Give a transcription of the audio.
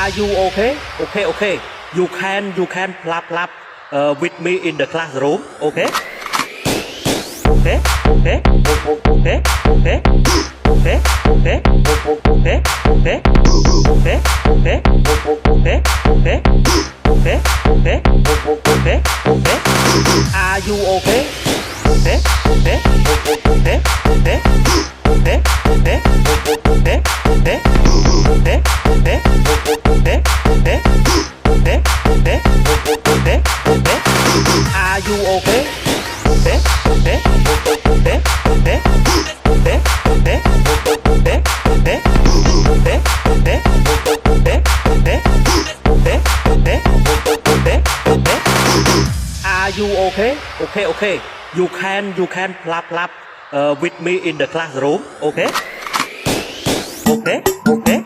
Are you okay? Okay, okay. You can clap with me in the classroom. Okay? Okay, okay, okay, okay, okay, okay, okay, okay, okay, okay, okay, okay, okay, okay, okay, okay. Are you okay? Okay, okay, okay, okay, okay, okay, okay, okay, okay, okay, okay, okay, okay, okay. Are you okay? Okay, okay, okay, okay, okay, okay, okay, okay, okay, okay, okay, okay. Are you okay? Okay, okay. You can clap with me in the classroom. Okay? Okay, okay,